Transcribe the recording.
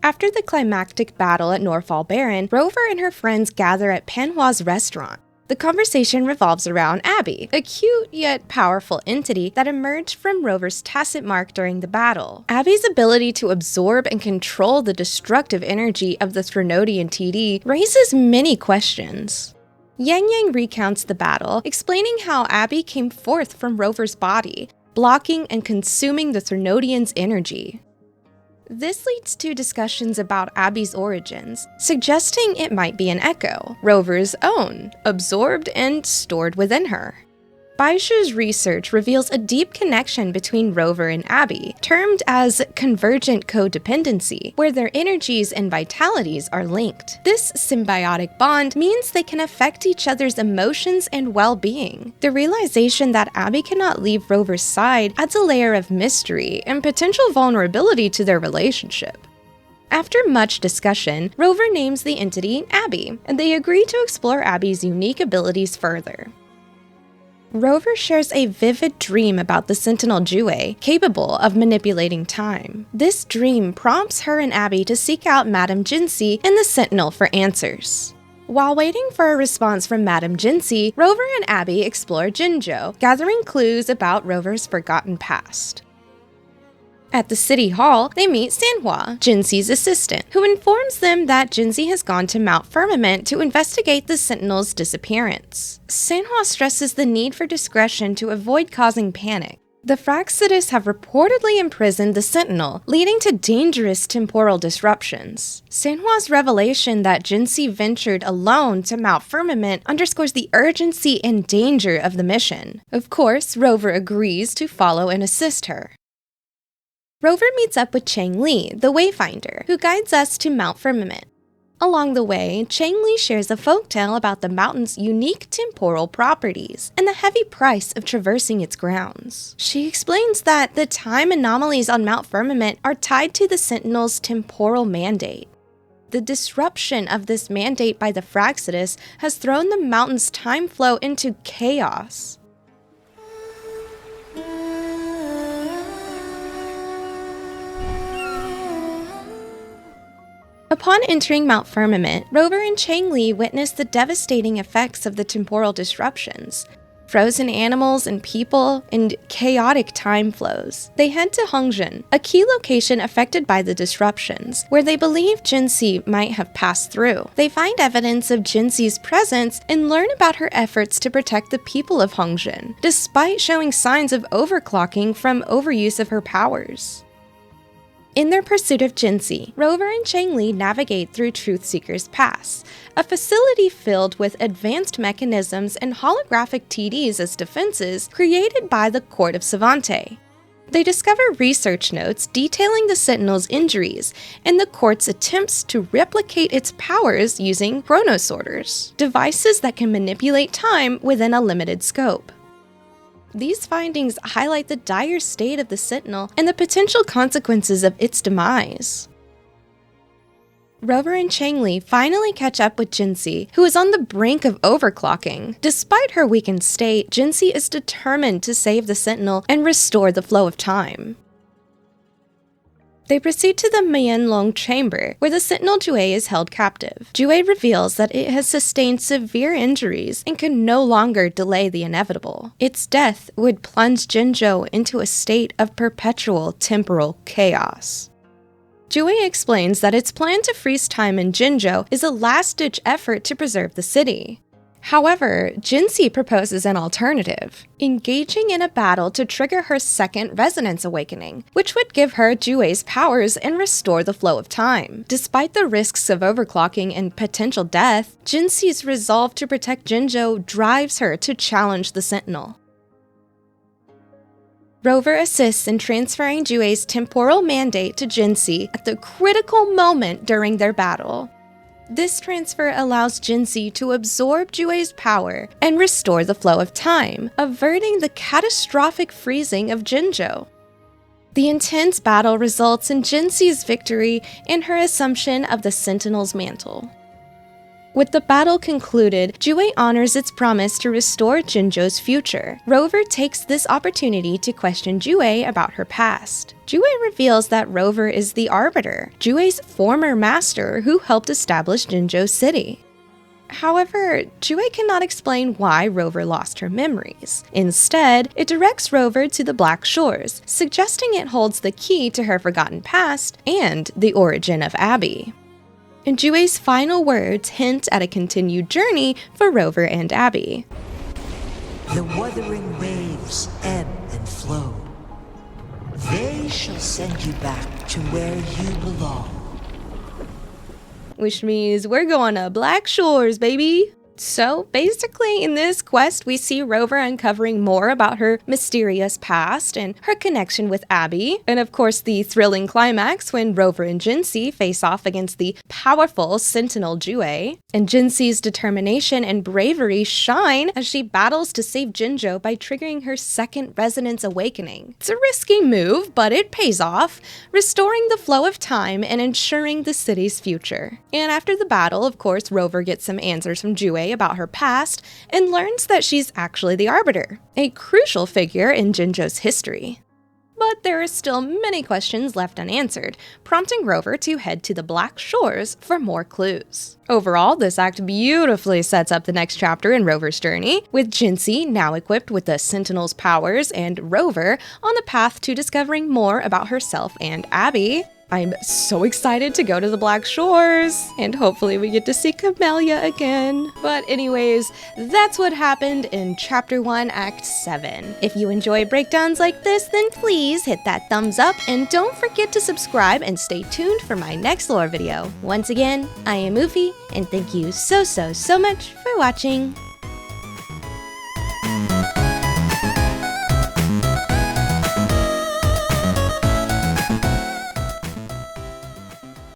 After the climactic battle at Norfall Baron, Rover and her friends gather at Panhua's restaurant. The conversation revolves around Abby, a cute yet powerful entity that emerged from Rover's tacit mark during the battle. Abby's ability to absorb and control the destructive energy of the Threnodian TD raises many questions. Yang Yang recounts the battle, explaining how Abby came forth from Rover's body, blocking and consuming the Threnodian's energy. This leads to discussions about Abby's origins, suggesting it might be an echo, Rover's own, absorbed and stored within her. Baishu's research reveals a deep connection between Rover and Abby, termed as convergent codependency, where their energies and vitalities are linked. This symbiotic bond means they can affect each other's emotions and well-being. The realization that Abby cannot leave Rover's side adds a layer of mystery and potential vulnerability to their relationship. After much discussion, Rover names the entity Abby, and they agree to explore Abby's unique abilities further. Rover shares a vivid dream about the Sentinel Ch1, capable of manipulating time. This dream prompts her and Abby to seek out Madame Jinsey and the Sentinel for answers. While waiting for a response from Madame Jinsey, Rover and Abby explore Jinzhou, gathering clues about Rover's forgotten past. At the city hall, they meet Sanhua, Jinsey's assistant, who informs them that Jinsey has gone to Mount Firmament to investigate the Sentinel's disappearance. Sanhua stresses the need for discretion to avoid causing panic. The Fraxidus have reportedly imprisoned the Sentinel, leading to dangerous temporal disruptions. Sanhua's revelation that Jinsey ventured alone to Mount Firmament underscores the urgency and danger of the mission. Of course, Rover agrees to follow and assist her. Rover meets up with Chang Li, the Wayfinder, who guides us to Mount Firmament. Along the way, Chang Li shares a folktale about the mountain's unique temporal properties and the heavy price of traversing its grounds. She explains that the time anomalies on Mount Firmament are tied to the Sentinel's temporal mandate. The disruption of this mandate by the Fraxidus has thrown the mountain's time flow into chaos. Upon entering Mount Firmament, Rover and Chang Li witness the devastating effects of the temporal disruptions. Frozen animals and people, and chaotic time flows. They head to Hongjin, a key location affected by the disruptions, where they believe Jinsey might have passed through. They find evidence of Jinsey's presence and learn about her efforts to protect the people of Hongjin, despite showing signs of overclocking from overuse of her powers. In their pursuit of Jinsey, Rover and Chang Li navigate through Truthseeker's Pass, a facility filled with advanced mechanisms and holographic TDs as defenses created by the Court of Savante. They discover research notes detailing the Sentinel's injuries and the Court's attempts to replicate its powers using chronosorters, devices that can manipulate time within a limited scope. These findings highlight the dire state of the Sentinel and the potential consequences of its demise. Rover and Chang Li finally catch up with Jinsey, who is on the brink of overclocking. Despite her weakened state, Jinsey is determined to save the Sentinel and restore the flow of time. They proceed to the Mianlong chamber, where the Sentinel Ch1 is held captive. Ch1 reveals that it has sustained severe injuries and can no longer delay the inevitable. Its death would plunge Jinzhou into a state of perpetual temporal chaos. Ch1 explains that its plan to freeze time in Jinzhou is a last-ditch effort to preserve the city. However, Jinsey proposes an alternative, engaging in a battle to trigger her second resonance awakening, which would give her Ch1's powers and restore the flow of time. Despite the risks of overclocking and potential death, Jinsey's resolve to protect Jinzhou drives her to challenge the Sentinel. Rover assists in transferring Ch1's temporal mandate to Jinsey at the critical moment during their battle. This transfer allows Jinsey to absorb Ch1's power and restore the flow of time, averting the catastrophic freezing of Jinzhou. The intense battle results in Jinsey's victory and her assumption of the Sentinel's mantle. With the battle concluded, Ch1 honors its promise to restore Jinzhou's future. Rover takes this opportunity to question Ch1 about her past. Ch1 reveals that Rover is the Arbiter, Ch1's former master who helped establish Jinzhou City. However, Ch1 cannot explain why Rover lost her memories. Instead, it directs Rover to the Black Shores, suggesting it holds the key to her forgotten past and the origin of Abby. And Ch1's final words hint at a continued journey for Rover and Abby. The wuthering waves ebb and flow. They shall send you back to where you belong. Which means we're going to Black Shores, baby! So basically, in this quest, we see Rover uncovering more about her mysterious past and her connection with Abby, and of course the thrilling climax when Rover and Jinxie face off against the powerful Sentinel Ch1. And Jinxie's determination and bravery shine as she battles to save Jinzhou by triggering her second resonance awakening. It's a risky move, but it pays off, restoring the flow of time and ensuring the city's future. And after the battle, of course, Rover gets some answers from Ch1 about her past and learns that she's actually the Arbiter, a crucial figure in Jinzhou's history. But there are still many questions left unanswered, prompting Rover to head to the Black Shores for more clues. Overall, this act beautifully sets up the next chapter in Rover's journey, with Jinxie now equipped with the Sentinel's powers and Rover on the path to discovering more about herself and Abby. I'm so excited to go to the Black Shores, and hopefully we get to see Camellia again. But anyways, that's what happened in Chapter 1, Act 7. If you enjoy breakdowns like this, then please hit that thumbs up, and don't forget to subscribe and stay tuned for my next lore video. Once again, I am Oofie, and thank you so much for watching.